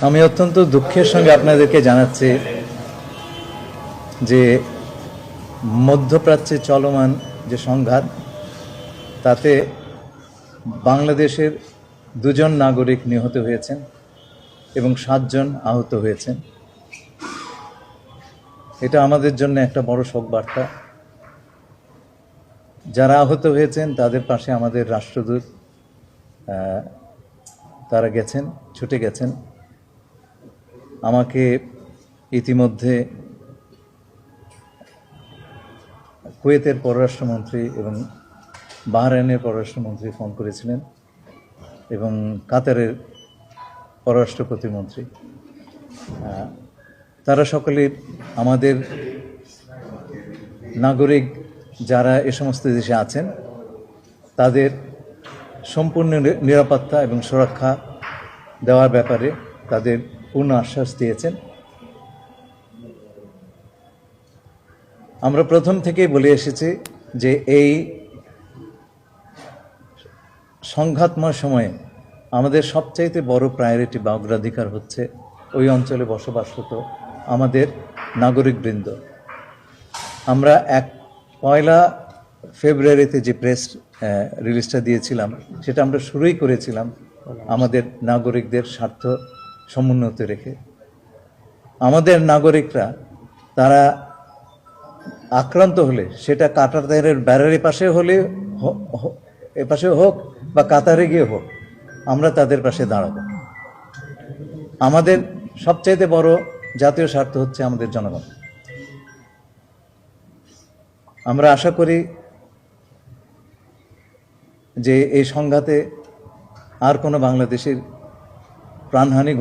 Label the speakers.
Speaker 1: আমি অত্যন্ত দুঃখের সঙ্গে আপনাদেরকে জানাচ্ছি যে মধ্যপ্রাচ্যে চলমান যে সংঘাত তাতে বাংলাদেশের 2 জন নাগরিক নিহত হয়েছেন এবং 7 জন আহত হয়েছেন। এটা আমাদের জন্য একটা বড় শোক বার্তা। যারা আহত হয়েছেন তাদের পাশে আমাদের রাষ্ট্রদূত তারা গেছেন, ছুটে গেছেন। আমাকে ইতিমধ্যে কুয়েতের পররাষ্ট্রমন্ত্রী এবং বাহরাইনের পররাষ্ট্রমন্ত্রী ফোন করেছিলেন এবং কাতারের পররাষ্ট্র প্রতিমন্ত্রী। তারা সকলে আমাদের নাগরিক যারা এ সমস্ত দেশে আছেন তাদের সম্পূর্ণ নিরাপত্তা এবং সুরক্ষা দেওয়ার ব্যাপারে তাদের পূর্ণ আশ্বাস দিয়েছেন। আমরা প্রথম থেকেই বলে এসেছি যে এই সংঘাতময় সময়ে আমাদের সবচাইতে বড় প্রায়োরিটি বা অগ্রাধিকার হচ্ছে ওই অঞ্চলে বসবাসরত আমাদের নাগরিকবৃন্দ। আমরা 1 ফেব্রুয়ারিতে যে প্রেস রিলিজটা দিয়েছিলাম সেটা আমরা শুরুই করেছিলাম আমাদের নাগরিকদের স্বার্থ সমুন্নত রেখে। আমাদের নাগরিকরা তারা আক্রান্ত হলে সেটা কাতারের ব্যারারের পাশে হলে এপাশে হোক বা কাতারে গিয়ে হোক, আমরা তাদের পাশে দাঁড়াবো। আমাদের সবচাইতে বড় জাতীয় স্বার্থ হচ্ছে আমাদের জনগণ। আমরা আশা করি যে এই সংঘাতে আর কোনো বাংলাদেশের প্রাণহানি